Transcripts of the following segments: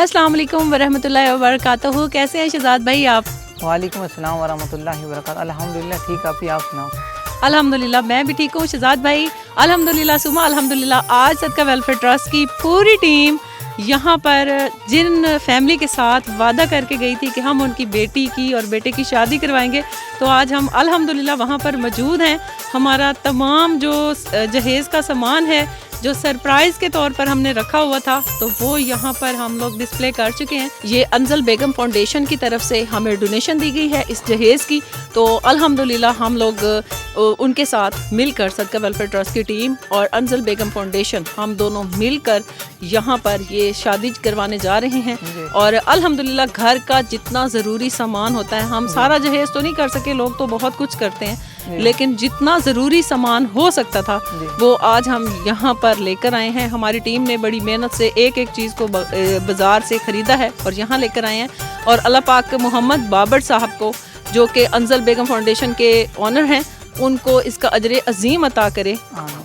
अस्सलाम वालेकुम वरहमतुल्लाहि वबरकातुहू। कैसे हैं शहजाद भाई आप? वालेकुम अस्सलाम वरहमतुल्लाहि वबरकातुहू। अल्हम्दुलिल्लाह ठीक, आप सुनाओ। अल्हम्दुलिल्लाह मैं भी ठीक हूँ शहजाद भाई। अल्हम्दुलिल्लाह सुमा अल्हम्दुलिल्लाह। आज सदका वेलफेयर ट्रस्ट की पूरी टीम यहाँ पर जिन फैमिली के साथ वादा करके गई थी कि हम उनकी बेटी की और बेटे की शादी करवाएंगे, तो आज हम अल्हम्दुलिल्लाह वहाँ पर मौजूद हैं। हमारा तमाम जो जहेज़ का सामान है जो सरप्राइज़ के तौर पर हमने रखा हुआ था, तो वो यहाँ पर हम लोग डिस्प्ले कर चुके हैं। ये अंजल बेगम फाउंडेशन की तरफ से हमें डोनेशन दी गई है इस जहेज़ की। तो अल्हम्दुलिल्लाह हम लोग उनके साथ मिलकर सदका वेलफेयर ट्रस्ट की टीम और अंजल बेगम फाउंडेशन हम दोनों मिलकर यहाँ पर ये शादी करवाने जा रहे हैं। और अल्हम्दुलिल्लाह घर का जितना ज़रूरी सामान होता है, हम सारा जहेज़ तो नहीं कर सके, लोग तो बहुत कुछ करते हैं, लेकिन जितना ज़रूरी सामान हो सकता था वो आज हम यहाँ पर लेकर आए हैं। हमारी टीम ने बड़ी मेहनत से एक एक चीज़ को बाज़ार से ख़रीदा है और यहाँ लेकर आए हैं। और अल्लाह पाक मोहम्मद बाबर साहब को, जो कि अंजल बेगम फाउंडेशन के ऑनर हैं, उनको इसका अजर अजीम अता करे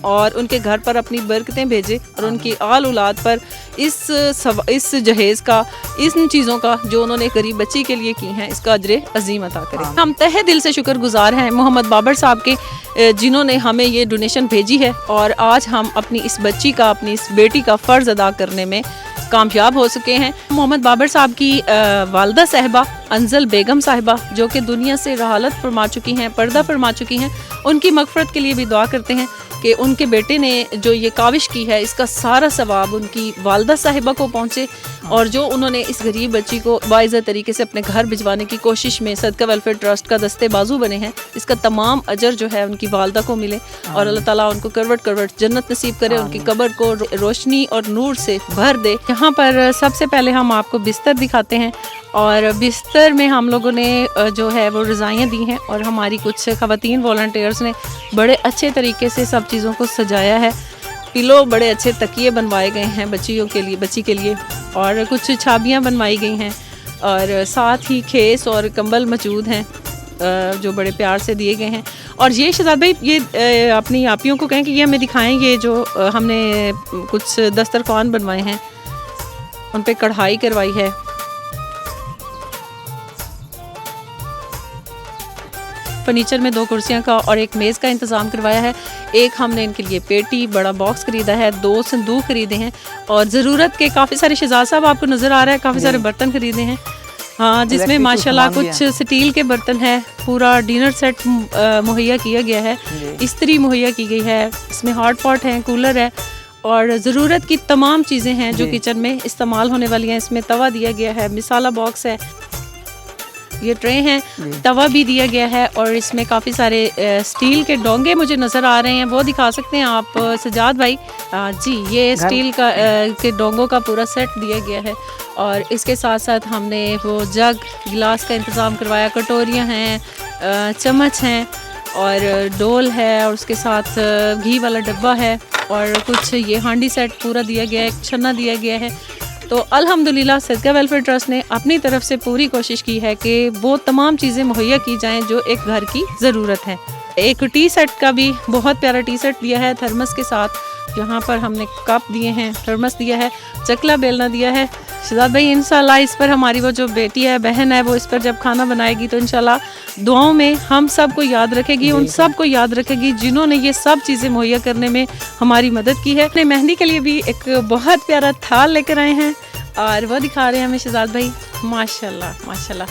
और उनके घर पर अपनी बरकतें भेजे और उनकी आल औलाद पर इस जहेज़ का, इन चीज़ों का जो उन्होंने गरीब बच्ची के लिए की हैं, इसका अजर अजीम अता करे। हम तहे दिल से शुक्रगुजार हैं मोहम्मद बाबर साहब के, जिन्होंने हमें ये डोनेशन भेजी है और आज हम अपनी इस बच्ची का, अपनी इस बेटी का फ़र्ज़ अदा करने में कामयाब हो चुके हैं। मोहम्मद बाबर साहब की वालदा साहिबा अंजल बेगम साहिबा, जो कि दुनिया से रहालत फरमा चुकी हैं, पर्दा फरमा चुकी हैं, उनकी मग़फ़रत के लिए भी दुआ करते हैं कि उनके बेटे ने जो ये काविश की है, इसका सारा सवाब उनकी वालदा साहिबा को पहुँचे और जो उन्होंने इस गरीब बच्ची को बाइज़्ज़त तरीके से अपने घर भिजवाने की कोशिश में सदका वेलफेयर ट्रस्ट का दस्ते बाजू बने हैं, इसका तमाम अजर जो है उनकी वालदा को मिले और अल्लाह ताला उनको करवट करवट जन्नत नसीब करे, उनकी कब्र को रोशनी और नूर से भर दे। यहाँ पर सबसे पहले हम आपको बिस्तर दिखाते हैं और बिस्तर में हम लोगों ने जो है वो रज़ाइयाँ दी हैं और हमारी कुछ ख़वातीन वॉलंटियर्स ने बड़े अच्छे तरीके से सब चीज़ों को सजाया है। पिलो, बड़े अच्छे तकिए बनवाए गए हैं बच्ची के लिए और कुछ छाबियाँ बनवाई गई हैं और साथ ही खेस और कंबल मौजूद हैं जो बड़े प्यार से दिए गए हैं। और ये शहजाद भाई, ये अपनी आपियों को कहें कि ये हमें दिखाएं, ये जो हमने कुछ दस्तरखान बनवाए हैं, उन पर कढ़ाई करवाई है। फर्नीचर में 2 कुर्सियां का और एक मेज़ का इंतज़ाम करवाया है। एक हमने इनके लिए पेटी, बड़ा बॉक्स खरीदा है, 2 संदूक खरीदे हैं और ज़रूरत के काफ़ी सारे, शहजाद साहब आपको नज़र आ रहा है, काफ़ी सारे बर्तन खरीदे हैं। हाँ, जिसमें माशाल्लाह कुछ स्टील के बर्तन है, पूरा डिनर सेट मुहैया किया गया है, इस्त्री मुहैया की गई है, इसमें हॉट पॉट है, कूलर है और ज़रूरत की तमाम चीज़ें हैं जो किचन में इस्तेमाल होने वाली हैं। इसमें तवा दिया गया है, मिसाला बॉक्स है, ये ट्रे हैं, तवा भी दिया गया है और इसमें काफ़ी सारे स्टील के डोंगे मुझे नज़र आ रहे हैं, वो दिखा सकते हैं आप सजाद भाई जी। ये स्टील का के डोंगों का पूरा सेट दिया गया है और इसके साथ साथ हमने वो जग गिलास का इंतज़ाम करवाया, कटोरियाँ हैं, चम्मच हैं और डोल है और उसके साथ घी वाला डब्बा है और कुछ ये हांडी सेट पूरा दिया गया है, एक छन्ना दिया गया है। तो अल्हम्दुलिल्लाह सदका वेलफेयर ट्रस्ट ने अपनी तरफ से पूरी कोशिश की है कि वो तमाम चीज़ें मुहैया की जाएं जो एक घर की ज़रूरत है। एक टी सेट का भी बहुत प्यारा टी सेट दिया है थर्मस के साथ। यहाँ पर हमने कप दिए हैं, थर्मस दिया है, चकला बेलना दिया है। शहजाद भाई, इंशाल्लाह इस पर हमारी वो जो बेटी है, बहन है, वो इस पर जब खाना बनाएगी तो इंशाल्लाह दुआओं में हम सब को याद रखेगी, उन सब को याद रखेगी जिन्होंने ये सब चीज़ें मुहैया करने में हमारी मदद की है। अपने मेहंदी के लिए भी एक बहुत प्यारा थाल लेकर आए हैं और वो दिखा रहे हैं हमें शहजाद भाई। माशाल्लाह माशाल्लाह,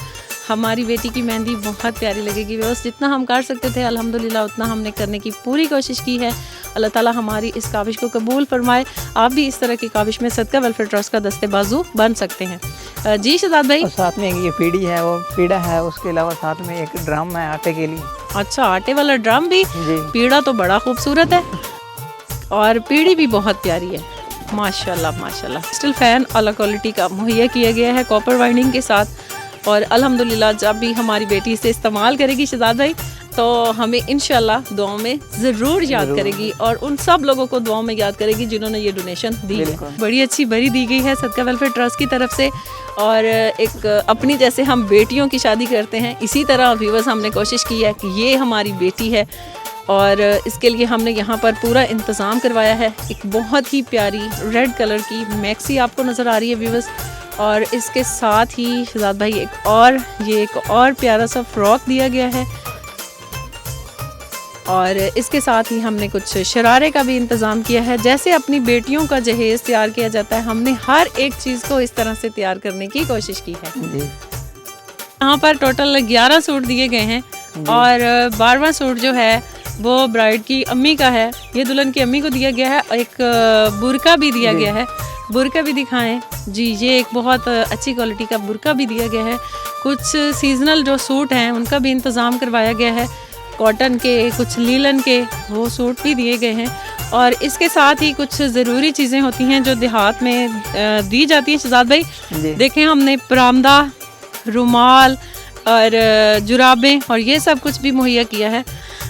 हमारी बेटी की मेहंदी बहुत प्यारी लगेगी। बस जितना हम कर सकते थे अल्हम्दुलिल्लाह उतना हमने करने की पूरी कोशिश की है। अल्लाह ताला हमारी इस काविश को कबूल फरमाए। आप भी इस तरह की काविश में सदका वेलफेयर ट्रस्ट का दस्ते बाजू बन सकते हैं। जी शहजाद भाई, साथ में ये पीढ़ी है, वो पीढ़ा है, उसके अलावा साथ में एक ड्रम है आटे के लिए। अच्छा, आटे वाला ड्रम भी? पीढ़ा तो बड़ा खूबसूरत है और पीढ़ी भी बहुत प्यारी है, माशाल्लाह माशाल्लाह। स्टिल फैन अला क्वालिटी का मुहैया किया गया है कॉपर वाइंडिंग के साथ और अल्हम्दुलिल्लाह जब भी हमारी बेटी इसे इस्तेमाल करेगी शहजाद भाई, तो हमें इंशाल्लाह दुआओं में ज़रूर याद करेगी और उन सब लोगों को दुआओं में याद करेगी जिन्होंने ये डोनेशन दी है। बड़ी अच्छी भरी दी गई है सदका वेलफेयर ट्रस्ट की तरफ से और एक अपनी जैसे हम बेटियों की शादी करते हैं, इसी तरह व्यूअर्स हमने कोशिश की है कि ये हमारी बेटी है और इसके लिए हमने यहाँ पर पूरा इंतज़ाम करवाया है। एक बहुत ही प्यारी रेड कलर की मैक्सी आपको नज़र आ रही है व्यूअर्स और इसके साथ ही शहजाद भाई एक और प्यारा सा फ्रॉक दिया गया है, और इसके साथ ही हमने कुछ शरारे का भी इंतज़ाम किया है। जैसे अपनी बेटियों का जहेज़ तैयार किया जाता है, हमने हर एक चीज़ को इस तरह से तैयार करने की कोशिश की है। यहाँ पर टोटल 11 सूट दिए गए हैं और 12वां सूट जो है वो ब्राइड की अम्मी का है, ये दुल्हन की अम्मी को दिया गया है। एक बुरका भी दिया गया है, बुरका भी दिखाएं जी, ये एक बहुत अच्छी क्वालिटी का बुरका भी दिया गया है। कुछ सीजनल जो सूट हैं उनका भी इंतज़ाम करवाया गया है, कॉटन के, कुछ लीलन के, वो सूट भी दिए गए हैं। और इसके साथ ही कुछ ज़रूरी चीज़ें होती हैं जो देहात में दी जाती हैं। शहजाद भाई देखें, हमने परामदा, रुमाल और जुराबें और ये सब कुछ भी मुहैया किया है।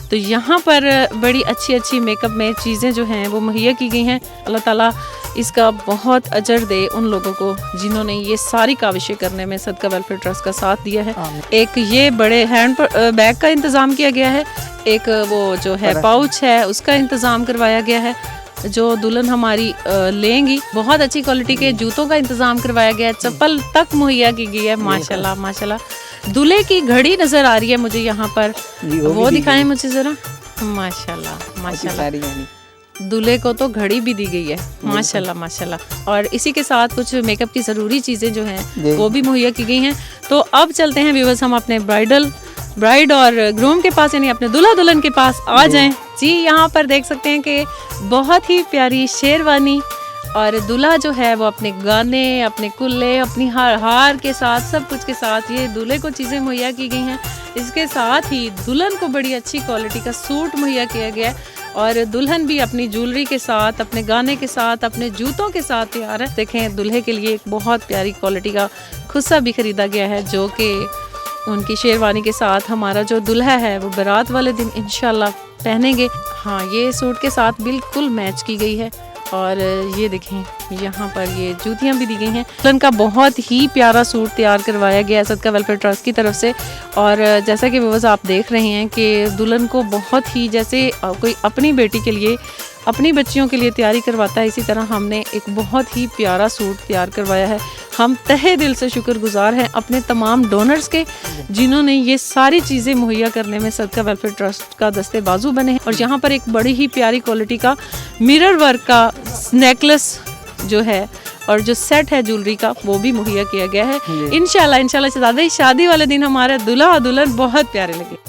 तो यहाँ पर बड़ी अच्छी अच्छी मेकअप में चीज़ें जो हैं वो मुहैया की गई हैं। अल्लाह ताला इसका बहुत अजर दे उन लोगों को जिन्होंने ये सारी काविशें करने में सदका वेलफेयर ट्रस्ट का साथ दिया है। एक ये बड़े हैंड बैग का इंतज़ाम किया गया है, एक वो जो है पाउच है उसका इंतज़ाम करवाया गया है जो दुल्हन हमारी लेंगी। बहुत अच्छी क्वालिटी के जूतों का इंतज़ाम करवाया गया है, चप्पल तक मुहैया की गई है। माशाल्लाह माशाल्लाह। दूल्हे की घड़ी नज़र आ रही है मुझे यहाँ पर, वो दिखाएं मुझे ज़रा। माशाल्लाह माशाल्लाह, दूल्हे को तो घड़ी भी दी गई है। माशाल्लाह माशाल्लाह। और इसी के साथ कुछ मेकअप की ज़रूरी चीज़ें जो हैं वो भी मुहैया की गई हैं। तो अब चलते हैं व्यूअर्स, हम अपने ब्राइड और ग्रूम के पास, यानी अपने दूल्हा दुल्हन के पास आ जाएं। जी, यहाँ पर देख सकते हैं कि बहुत ही प्यारी शेरवानी, और दूल्हा जो है वो अपने गाने, अपने कुल्ले, अपनी हार के साथ, सब कुछ के साथ ये दूल्हे को चीज़ें मुहैया की गई हैं। इसके साथ ही दुल्हन को बड़ी अच्छी क्वालिटी का सूट मुहैया किया गया है, और दुल्हन भी अपनी ज्वेलरी के साथ, अपने गाने के साथ, अपने जूतों के साथ तैयार है। देखें, दूल्हे के लिए एक बहुत प्यारी क्वालिटी का खुस्सा भी खरीदा गया है जो कि उनकी शेरवानी के साथ हमारा जो दूल्हा है वो बारात वाले दिन इंशाल्लाह पहनेंगे। हाँ, ये सूट के साथ बिल्कुल मैच की गई है। और ये देखें, यहाँ पर ये जूतियाँ भी दी गई हैं। दुल्हन का बहुत ही प्यारा सूट तैयार करवाया गया है सदका वेलफेयर ट्रस्ट की तरफ से। और जैसा कि व्यूअर्स आप देख रहे हैं कि दुल्हन को बहुत ही, जैसे कोई अपनी बेटी के लिए, अपनी बच्चियों के लिए तैयारी करवाता है, इसी तरह हमने एक बहुत ही प्यारा सूट तैयार करवाया है। हम तहे दिल से शुक्रगुजार हैं अपने तमाम डोनर्स के जिन्होंने ये सारी चीज़ें मुहैया करने में सदका वेलफेयर ट्रस्ट का दस्ते बाजू बने हैं। और यहाँ पर एक बड़ी ही प्यारी क्वालिटी का मिरर वर्क का नेकलेस जो है और जो सेट है ज्वेलरी का वो भी मुहैया किया गया है। इंशाल्लाह शादी वाले दिन हमारे दूल्हा और दुल्हन बहुत प्यारे लगे।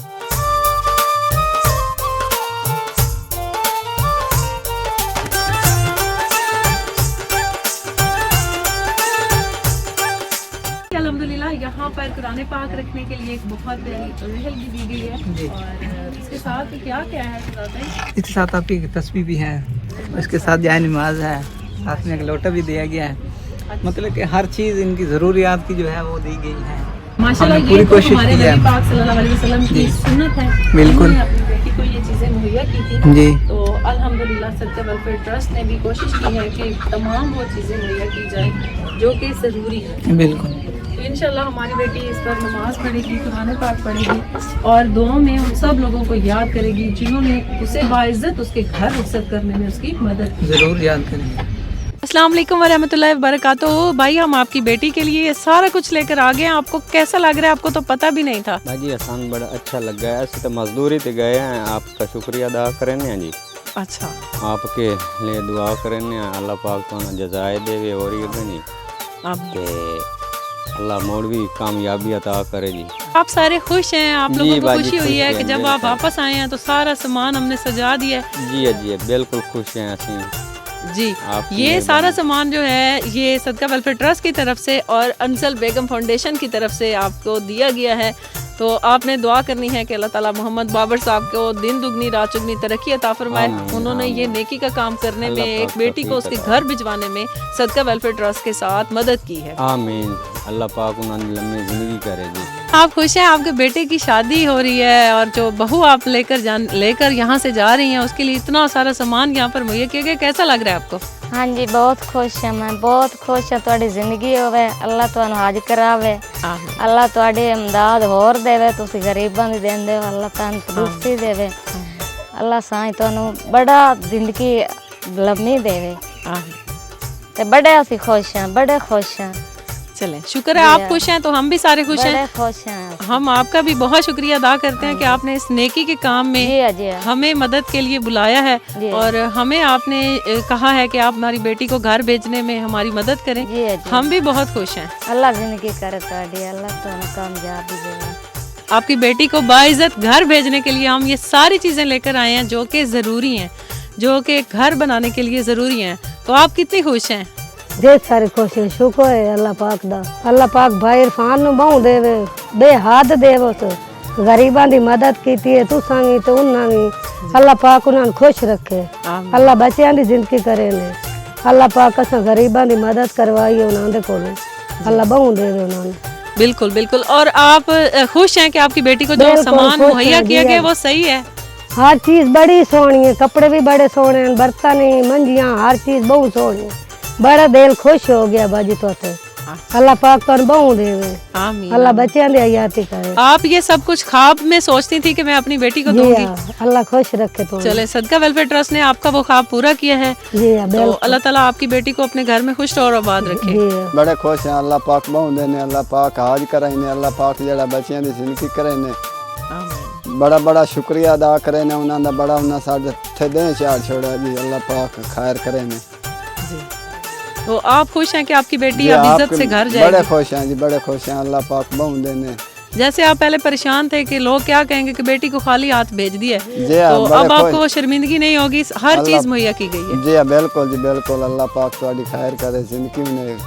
अल्हम्दुलिल्लाह यहाँ पर कुरान पाक रखने के लिए एक बहुत प्यारी रहल भी दी गई है। और इसके साथ क्या क्या है? इसके साथ आपकी तस्बीह भी है, इसके साथ जाए नमाज है, साथ में एक लोटा भी दिया गया है। मतलब कि हर चीज़ इनकी ज़रूरियात की जो है वो दी गई है। माशाल्लाह, ये तो हमारे नबी पाक सल्लल्लाहु अलैहि वसल्लम की सुन्नत है। बिल्कुल, अपनी बेटी को ये चीज़ें मुहैया की थी जी। तो अल्हम्दुलिल्लाह सदका वेलफेयर ट्रस्ट ने भी कोशिश की है कि तमाम वो चीज़ें मुहैया की जाए जो कि ज़रूरी है। बिल्कुल, तो इंशाल्लाह हमारी बेटी इस पर नमाज पढ़ेगी, कुरान पाक पढ़ेगी और दुआ में उन सब लोगों को याद करेगी जिन्होंने उसे बाइज्जत उसके घर रुखसत करने में उसकी मदद की। ज़रूर याद करेंगे। अस्सलाम वालेकुम वरहमतुल्लाहि वबरकातुहू। भाई, हम आपकी बेटी के लिए ये सारा कुछ लेकर आ गए हैं। आपको कैसा लग रहा है? आपको तो पता भी नहीं था। भाई जी, आसान बड़ा अच्छा लग गया है। ऐसे तो मजदूरी तो गए हैं, आपका शुक्रिया अदा करें जी। अच्छा, आपके लिए दुआ करें, अल्लाह पाक तो ना जजाए देवे और ये जी आप अल्लाह मोड़ भी कामयाबी अता करे जी। आप सारे खुश हैं? आप जी, लोगों को बाजी खुशी हुई खुश है हैं, कि जब आप वापस आए हैं तो सारा सामान हमने सजा दिया है? जी बिल्कुल खुश हैं ਅਸੀਂ जी। ये सारा सामान जो है ये सदका वेलफेयर ट्रस्ट की तरफ से और अंसल बेगम फाउंडेशन की तरफ से आपको दिया गया है। तो आपने दुआ करनी है कि अल्लाह ताला मोहम्मद बाबर साहब को दिन दुगनी रात चुगनी तरक्की अता फरमाए। उन्होंने ये नेकी का काम करने में, एक बेटी को उसके घर भिजवाने में सदका वेलफेयर ट्रस्ट के साथ मदद की है। आमीन। अल्लाह पाक उन्हें लंबी जिंदगी करेगी। आप खुश हैं? आपके बेटे की शादी हो रही है और जो बहू आप लेकर यहाँ से जा रही हैं उसके लिए इतना सारा सामान यहाँ पर मुहैया किया गया। कैसा लग रहा है आपको? हाँ जी, बहुत खुश है, मैं बहुत खुश है। थोड़ी जिंदगी होवे, अल्लाह तुहानू हाज करावे, अल्लाह तुहाडी इमदाद होर देवे, तुसी गरीबां दी देंदे हो, अल्लाह तंदुरुस्ती देवे, अल्लाह साईं तुहानू बड़ा जिंदगी लम्मी देवे। ते बड़े असी खुश हैं, बड़े खुश हैं। चलें, शुक्र है आप खुश हैं तो हम भी सारे खुश बड़े हैं। खुश हैं। हम आपका भी बहुत शुक्रिया अदा करते हैं कि आपने इस नेकी के काम जी में हाँ, जी हाँ। हमें मदद के लिए बुलाया है जी। और हमें आपने कहा है कि आप हमारी बेटी को घर भेजने में हमारी मदद करें। जी हाँ, जी। हम भी बहुत खुश हैं। अल्लाह जिंदगी करे ताड़ी, अल्लाह तो कामयाबी देवे। आपकी बेटी को बाइज्जत घर भेजने के लिए हम ये सारी चीज़ें लेकर आए हैं जो कि ज़रूरी हैं, जो कि घर बनाने के लिए ज़रूरी हैं। तो आप कितनी खुश हैं? जे सारे खुश है, शुक्र है अल्लाह पाक दा। अल्लाह पाक भाई इरफान नु बहु देवे, बे हाथ देवो तो गरीबां दी मदद कीती है तुसां भी ते उन्हां भी। अल्लाह पाक उन्हां खुश रखे, आमीन। अल्लाह बच्चियां दी जिंदगी करे ने। अल्लाह पाक असां गरीबां दी मदद करवाई है उन्हां दे कोलों, अल्लाह बहु देवे उन्हां ने। बिल्कुल बिल्कुल। और आप खुश हैं कि आपकी बेटी को जो बिल्कुल सामान खुश मुहैया हैं, किया जी गया हाँ। वो सही है। हर चीज बड़ी सोहनी है, कपड़े भी बड़े सोहने हैं, बर्तन मंजियां हर चीज बहुत सोहनी है। बड़ा दिल खुश हो गया बाजी तो अल्लाह पाक तो बहु देवे, आमीन। अल्लाह बच्चियां दी हयाती करे। आप ये सब कुछ ख्वाब में सोचती थी कि मैं अपनी बेटी को जी दूंगी? हाँ, अल्लाह खुश रखे तो। चले, सदका वेलफेयर ट्रस्ट ने आपका वो ख्वाब पूरा किया है। जी हाँ, तो अल्लाह ताला आपकी बेटी को अपने घर में खुश और आबाद रखे। जी हाँ। बड़े खुश हैं, अल्लाह पाक बहु देने, अल्लाह पाक हाज कराइने, अल्लाह पाक जड़ा बच्चियां दी जिंदगी कराइने। आमीन। बड़ा बड़ा शुक्रिया अदा करे ने उन्हां दा, बड़ा उन्हां साडे थे दे चार छोड़ा जी, अल्लाह पाक खैर करे ने जी। तो आप खुश हैं कि आपकी बेटी जी। अब इज्जत आपके से घर बड़े जाएगी? खुश हैं जी, बड़े खुश हैं, अल्लाह पाक बहु देने। जैसे आप पहले परेशान थे कि लोग क्या कहेंगे कि बेटी को खाली हाथ भेज दिया है, जी हाँ, तो बड़े अब आपको खुश। वो शर्मिंदगी नहीं होगी, हर अल्लाह- चीज मुहैया की गई है। जी हाँ, बिल्कुल जी बिल्कुल, अल्लाह पाक तुहाडी खैर करे जिंदगी में।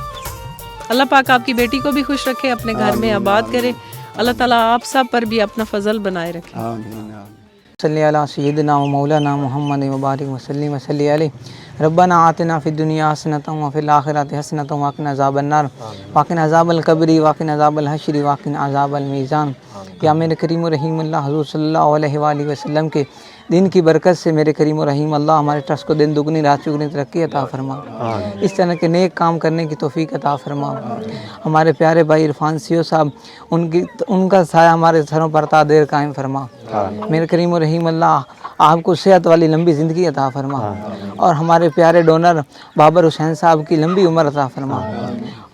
अल्लाह पाक आपकी बेटी को भी खुश रखे, अपने घर में आबाद करे। अल्लाह ताला आप सब पर भी अपना फजल बनाए रखे। आमीन आमीन। सल्ली अला सय्यिदिना व मौलाना मुहम्मद व बारिक व सल्लिम व सल्ली अलैहि। रब्बना आतिना फिद दुनिया हसनतन व फिल आखिरति हसनतन व क़िना अज़ाबन नार व क़िना अज़ाबल क़ब्रि व क़िना अज़ाबल हश्रि व क़िना अज़ाबल मीज़ान। या मेरे करीम व रहीम अल्लाह हुज़ूर सल्लल्लाहु अलैहि व सल्लम के दिन की बरकत से मेरे करीम व रहीम अल्लाह हमारे ट्रस्ट को दिन दुगनी रात चुगनी तरक्की अता फरमा, इस तरह के नेक काम करने की तौफीक अता फरमा। हमारे प्यारे भाई इरफान सीओ साहब, उनका साया हमारे सरों पर ता देर कायम फरमा। मेरे करीम व रहीम अल्लाह आपको सेहत वाली लंबी ज़िंदगी अता फरमा और हमारे प्यारे डोनर बाबर हुसैन साहब की लंबी उम्र अता फरमा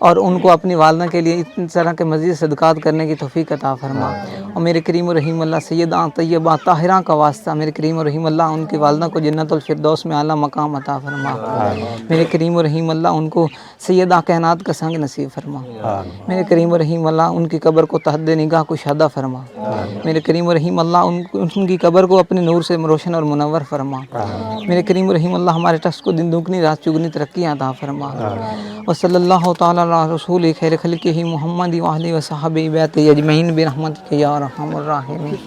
और उनको अपनी वालदा के लिए इस तरह के मज़ीद सदक़ात करने की तौफीक अता फरमा। और मेरे करीम व रहीम अल्लाह सैयदा तैयबा ताहिरा का वास्ता मेरे करीम व रहीम अल्लाह उनकी वालदा को जन्नतुल फिरदौस में आला मकाम अता फरमा। मेरे करीम व रहीम अल्लाह उनको सैयदा कायनात का संग नसीब फरमा। मेरे करीम व रहीम अल्लाह उनकी कब्र को तहद निगाह कुशादा फरमा। मेरे करीम व रहीम अल्लाह उनकी कब्र को अपने नूर से रोशन और मुनव्वर फरमा। मेरे करीम व रहीम अल्लाह हमारे ट्रस्ट को दिन दुगनी रात चुगनी तरक्की अता फरमा। व सल्लल्लाहु तआला अला रसूल खैर खल्क़िही मुहम्मद व आलिहि व सहाबी बैत अजमईन बिरहमतिक या अरहमर राहिमीन।